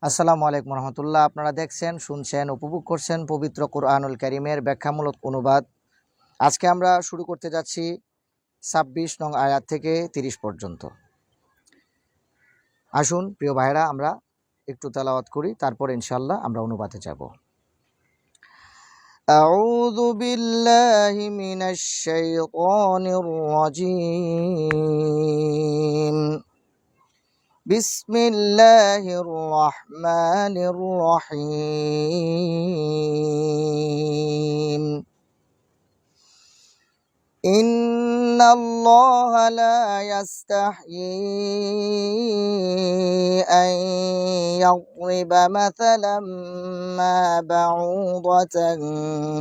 আসসালামু আলাইকুম রহমতুল্লাহ। আপনারা দেখছেন, শুনছেন, উপভোগ করছেন পবিত্র কোরআনুল কারীমের ব্যাখ্যামূলক অনুবাদ। আজকে আমরা শুরু করতে যাচ্ছি ২৬ নং আয়াত থেকে ৩০ পর্যন্ত। আসুন প্রিয় ভাইরা, আমরা একটু তেলাওয়াত করি, তারপর ইনশাআল্লাহ আমরা অনুবাদে যাব। আউযু বিল্লাহি মিনাশ শাইতানির রাজীম। বিসমিল্লাহির রহমানির রহিম। ইন্নাল্লাহা লা ইয়াস্তাহয়ী আন ইয়াদরিবা মাসালাম মা বাউদাতান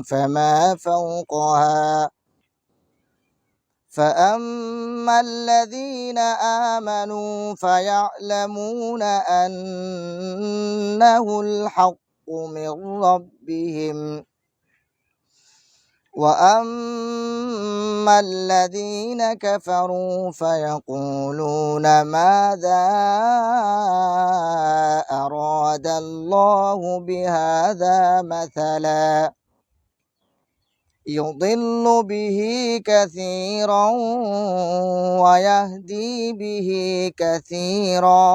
ফামা ফাওকাহা فأما الذين آمنوا فيعلمون أنه الحق من ربهم وأما الذين كفروا فيقولون ماذا أراد الله بهذا مثلا يضل به كثيرا ويهدي به كثيرا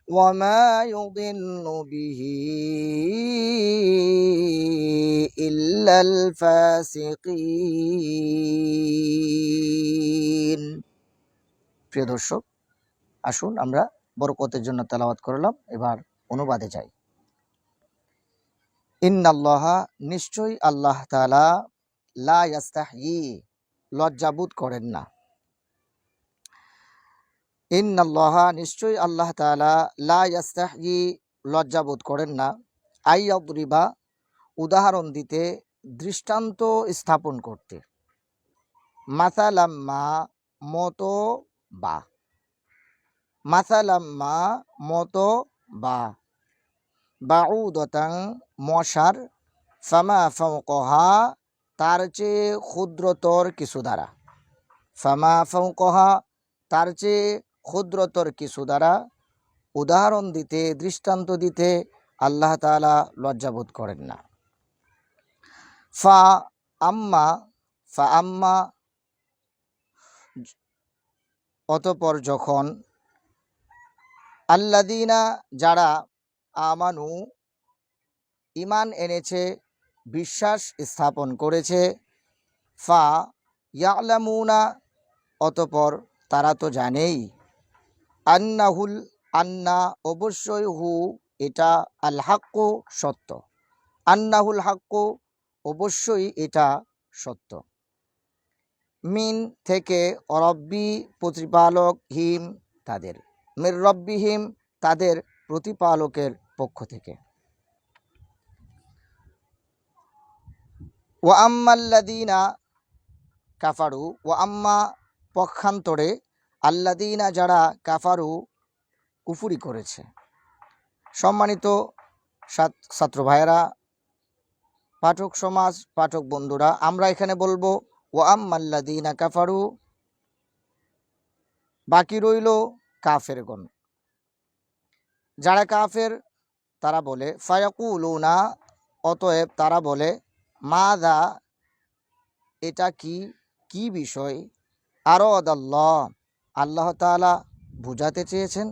وما يضل به إلا الفاسقين। প্রিয় দর্শক, আসুন আমরা বরকতের জন্য তেলাওয়াত করলাম, এবার অনুবাদে যাই। ইন্নাল্লাহা, নিশ্চয়ই আল্লাহ তাআলা, লা ইয়াস্তাহয়ী, লজ্জাবোধ করেন না। ইন্নাল্লাহা, নিশ্চয়ই আল্লাহ তাআলা, লা ইয়াস্তাহয়ী, লজ্জাবোধ করেন না, আইয়াদরিবা, উদাহরণ দিতে, দৃষ্টান্ত স্থাপন করতে, মাসালাম্মা, মতো বা, মাসালাম্মা, মতো বা, বাউদাতাং, মশার, ফামা ফাওকাহা, তার চেয়ে ক্ষুদ্রতর কিছু দ্বারা, ফামা ফাওকাহা, তার চেয়ে ক্ষুদ্রতর কিছু দ্বারা উদাহরণ দিতে, দৃষ্টান্ত দিতে আল্লাহ তাআলা লজ্জাবোধ করেন না। ফা আম্মা, অতঃপর যখন, আল্লাযীনা, যারা, আমানু, ঈমান এনেছে, বিশ্বাস স্থাপন করেছে, ফা ইয়ালামুনা, অতঃপর তারা তো জানেই, আন্না, অবশ্যই, হু, এটা, আল হাক্কু, সত্য, আন্নাহুল হাক্কু, অবশ্যই এটা সত্য, মিন, থেকে, রব্বি, প্রতিপালক, হিম, তাদের, মির রব্বিহিম, তাদের প্রতিপালকের পক্ষ থেকে। ওয়া আম্মাল্লাযীনা কাফারু, ওয়া আম্মা, পক্ষান্তরে, আল্লাযীনা, যারা, কাফারু, কুফরি করেছে। সম্মানিত ছাত্র ভাইয়েরা, পাঠক সমাজ, পাঠক বন্ধুরা, আমরা এখানে বলবো ওয়া আম্মাল্লাযীনা কাফারু, বাকি রইল কাফেরগণ। যারা কাফের তারা বলে, ফায়াকুলুনা, অতএব তারা বলে, মাযা, এটা কি, কি বিষয়, আরাদাল্লাহ, আল্লাহ তাআলা বুঝাতে চেয়েছেন,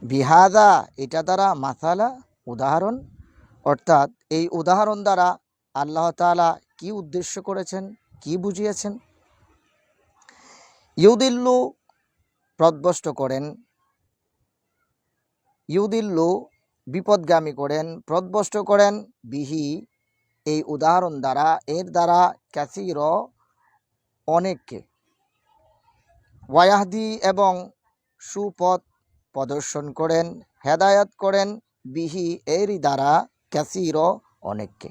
বিহাদা, এটা দ্বারা, মাসালা, উদাহরণ, অর্থাৎ এই উদাহরণ দ্বারা আল্লাহ তাআলা কি উদ্দেশ্য করেছেন, কি বুঝিয়েছেন। ইউদিল্লু, পথভ্রষ্ট করেন, ইউদিল্লু, বিপদগামী করেন, পথভ্রষ্ট করেন, বিহি, এই উদাহরণ দ্বারা, এর দ্বারা, কাসীর, অনেককে, ওয়ায়াহদি, এবং সুপথ প্রদর্শন করেন, হেদায়াত করেন, বিহি, এর দ্বারা, কাসীর, অনেককে।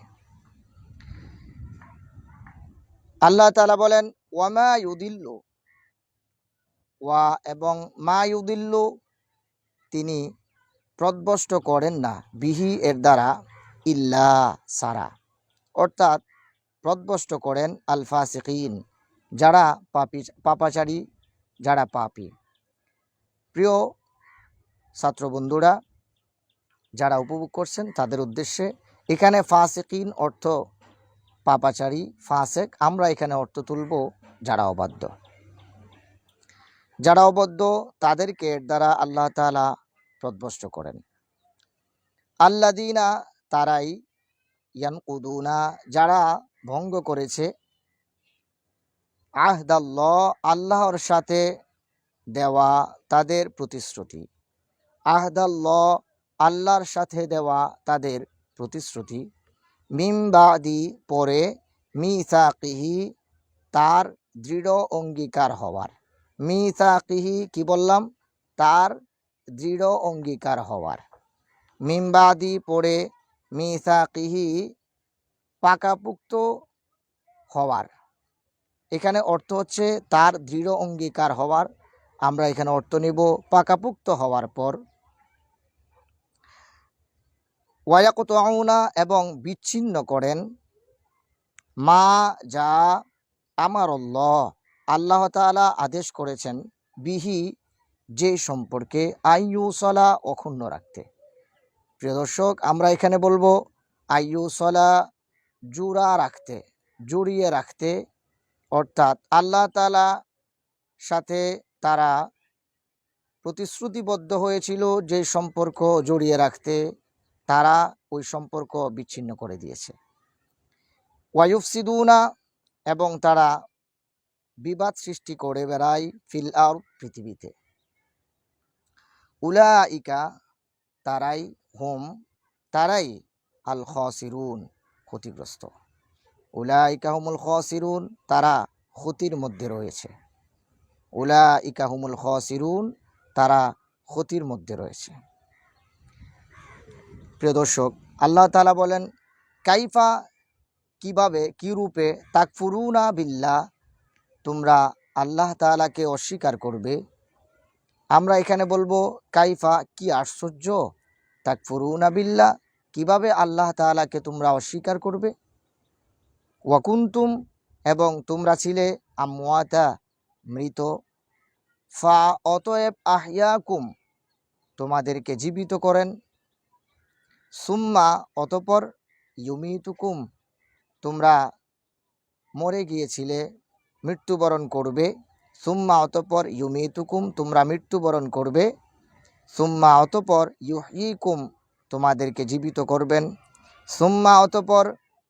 আল্লাহ তাআলা বলেন, ওয়ামা ইউদিল্লু, ওয়া এবং মা ইউদিল্লু, তিনি পথভ্রষ্ট করেন না, বিহি, এর দ্বারা, ইল্লা, সারা, অর্থাৎ পথভ্রষ্ট করেন আল ফাসিকিন, যারা পাপাচারী, যারা পাপী। প্রিয় ছাত্র বন্ধুরা যারা উপভোগ করছেন তাদের উদ্দেশ্যে, এখানে ফাসিকিন অর্থ পাপাচারী, ফাসেক, আমরা এখানে অর্থ তুলব যারা অবাধ্য। যারা অবাধ্য তাদেরকে এর দ্বারা আল্লাহ তাআলা প্রদভস্ত করেন। আল্লাযীনা তারাই, ইয়ানকুদুনা যারা ভঙ্গ করেছে, আহদাল্লাহ আল্লাহর সাথে দেওয়া তাদের প্রতিশ্রুতি, আহদাল্লাহ আল্লাহর সাথে দেওয়া তাদের প্রতিশ্রুতি, মিন বাদি পরে, মিসাকিহি তার দৃঢ় অঙ্গীকার হওয়ার, মিসাকিহি কি বললাম, তার দৃঢ় অঙ্গীকার হওয়ার, মিন বাদি পরে, মিসাকিহি পাকাপুক্ত হওয়ার। এখানে অর্থ হচ্ছে তার দৃঢ় অঙ্গীকার হওয়ার, আমরা এখানে অর্থ নিব পাকাপুক্ত হওয়ার পর। ওয়ায়াকতুনা এবং বিচ্ছিন্ন করেন, মা যা আমারাল্লাহ আল্লাহ তাআলা আদেশ করেছেন, বিহি যে সম্পর্কে, আইয়ুসলা অক্ষুণ্ণ রাখতে। প্রিয় দর্শক, আমরা এখানে বলবো আইয়ুসলা জুড়া রাখতে, জুড়িয়ে রাখতে, অর্থাৎ আল্লাহ তাআলা সাথে তারা প্রতিশ্রুতিবদ্ধ হয়েছিল যে সম্পর্ক জড়িয়ে রাখতে, তারা ওই সম্পর্ক বিচ্ছিন্ন করে দিয়েছে। ওয়ায়ুফসিদুনা এবং তারা বিবাদ সৃষ্টি করে বেড়ায়, ফিল আরদ পৃথিবীতে। উলাইকা তারাই, হুম তারাই, আল খাসিরুন ক্ষতিগ্রস্ত। উলাইকা হুমুল খাসিরুন তারা ক্ষতির মধ্যে রয়েছে। উলাইকা হুমুল খাসিরুন তারা ক্ষতির মধ্যে রয়েছে। প্রিয় দর্শক, আল্লাহ তাআলা বলেন কাইফা কিভাবে, কি রূপে, তাকফুরুনা বিল্লাহ তোমরা আল্লাহ তাআলাকে অস্বীকার করবে। আমরা এখানে বলবো কাইফা কি আশ্চর্য, তাকফুরুনা বিল্লাহ কিভাবে আল্লাহ তাআলাকে তোমরা অস্বীকার করবে। ওয়াকুনতুম এবং তোমরা ছিলে, আমওয়াতা মৃত, ফা অতএব আহইয়াকুম তোমাদেরকে জীবিত করেন, সুম্মা অতপর, ইউমিতুকুম তোমরা মরে গিয়েছিলে, মৃত্যুবরণ করবে, সুম্মা অতপর, ইউমিতুকুম তোমরা মৃত্যুবরণ করবে, সুম্মা অতপর, ইউহয়িকুম তোমাদেরকে জীবিত করবেন, সুম্মা অতপর,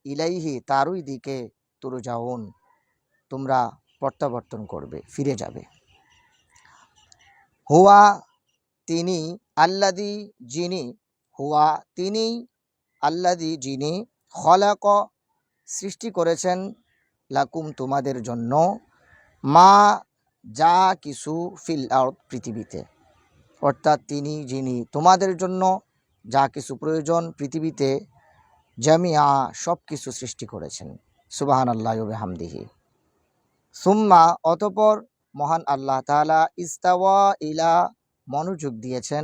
ইলাইহি তারই দিকে, তুরজাউন তোমরা প্রত্যাবর্তন করবে, ফিরে যাবে। হুয়া তিনি, আল্লাযী যিনি, হুয়া তিনি, আল্লাযী যিনি, খলাক সৃষ্টি করেছেন, লাকুম তোমাদের জন্য, মা যা কিছু, ফিল আরদ পৃথিবীতে, অর্থাৎ তিনি যিনি তোমাদের জন্য যা কিছু প্রয়োজন পৃথিবীতে, জামিআ সব কিছু সৃষ্টি করেছেন। সুবহানাল্লাহি ওয়া বিহামদিহি। সুম্মা অতপর, মহান আল্লাহ তাআলা, ইস্তাওয়া ইলা মনোযোগ দিয়েছেন।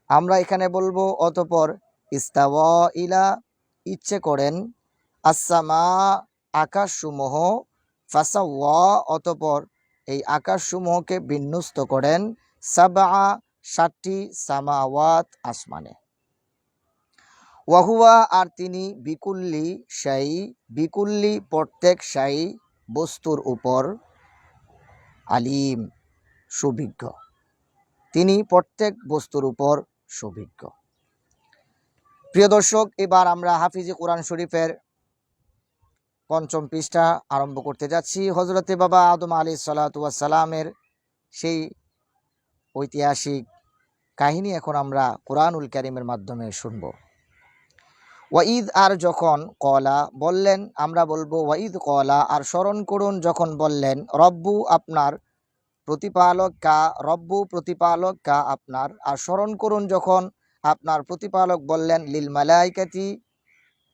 আমরা এখানে বলবো অতপর, ইস্তাওয়া ইলা ইচ্ছে করেন, আসসামা আকাশসমূহ, ফাসাওয়া অতপর এই আকাশসমূহকে বিন্যস্ত করেন, সাবআ সাতটি, সামাওয়াত আসমানে, ওয়াহুয়া আর তিনি, বিকুল্লি শাই বিকুল্লি প্রত্যেক শাই বস্তুর উপর, আলিম সুবিজ্ঞ, তিনি প্রত্যেক বস্তুর উপর সুবিজ্ঞ। প্রিয় দর্শক, এবার আমরা হাফিজে কোরআন শরীফের ৫ম পৃষ্ঠা আরম্ভ করতে যাচ্ছি। হযরতে বাবা আদম আলাইহিস সালাতু ওয়াস সালামের সেই ঐতিহাসিক কাহিনী এখন আমরা কোরআনুল কারীমের মাধ্যমে শুনব। ওয়াইদ আর যখন, কলা বললেন, আমরা বলবো ওয়াইদ কলা আর স্মরণ করুন যখন বললেন, রব্বু আপনার প্রতিপালক, কা রব্বু প্রতিপালক, কা আপনার, আর স্মরণ করুন যখন আপনার প্রতিপালক বললেন, লিল মালাইকাতি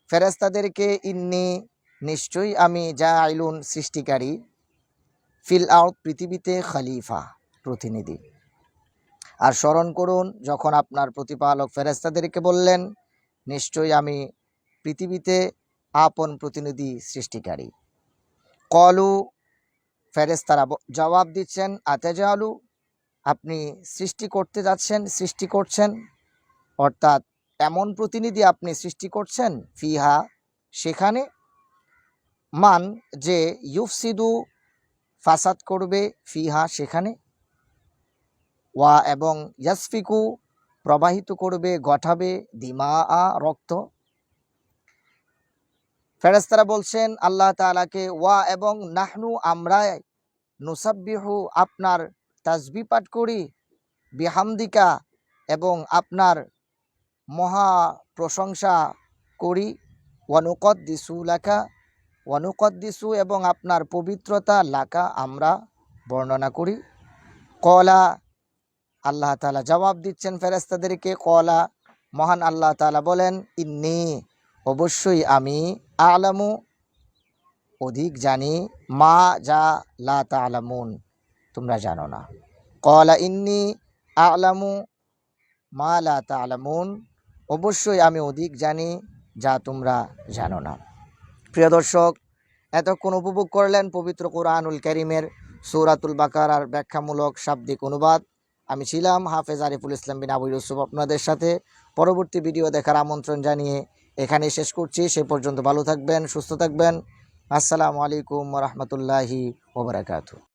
ফেরেশতাদেরকে, ইন্নী নিশ্চয়ই আমি, জাইলুন সৃষ্টিকারী, ফিল আরদ পৃথিবীতে, খলিফা প্রতিনিধি। আর স্মরণ করুন যখন আপনার প্রতিপালক ফেরেশতাদেরকে বললেন, নিশ্চয়ই আমি পৃথিবীতে আপন প্রতিনিধি সৃষ্টিকারী। কলু ফেরেশতারা জবাব দিচ্ছেন, আতাজালু আপনি সৃষ্টি করতে যাচ্ছেন, সৃষ্টি করছেন, অর্থাৎ এমন প্রতিনিধি আপনি সৃষ্টি করছেন ফিহা সেখানে, মান যে ইউফসিদু ফাসাদ করবে ফিহা সেখানে, ওয়া এবং ইয়াসফিকু প্রবাহিত করবে, ঘটাবে, দিমা রক্ত। ফেরেশতারা বলছেন আল্লাহ তাআলাকে, ওয়া এবং নাহনু আমরা, নুসাব্বিহু আপনার তাসবিহ পাঠ করি, বিহামদিকা এবং আপনার মহা প্রশংসা করি, ওয়ানুকদ্দিসু লাকা, ওয়ানুকদ্দিসু এবং আপনার পবিত্রতা লাকা আমরা বর্ণনা করি। কলা আল্লাহ তাআলা জবাব দিচ্ছেন ফেরেশতাদেরকে, কলা মহান আল্লাহ তাআলা বলেন, ইন্নী অবশ্যই আমি, আলামু অধিক জানি, মা যা লা তা'লামুন তোমরা জানো না। কলা ইন্নী আলামু মা লা তা'লামুন অবশ্যই আমি অধিক জানি যা তোমরা জানো না। প্রিয় দর্শক, এতক্ষণ উপভোগ করলেন পবিত্র কোরআনুল কারীমের সূরাতুল বাকারার ব্যাখ্যামূলক শাব্দিক অনুবাদ। আমি ছিলাম হাফেজ আরিফুল ইসলাম বিন আবু ইউসুফ, আপনাদের সাথে। পরবর্তী ভিডিও দেখার আমন্ত্রণ জানিয়ে এখানে শেষ করছি। সে পর্যন্ত ভালো থাকবেন, সুস্থ থাকবেন। আসসালামু আলাইকুম ওয়া রাহমাতুল্লাহি ওয়া বারাকাতুহু।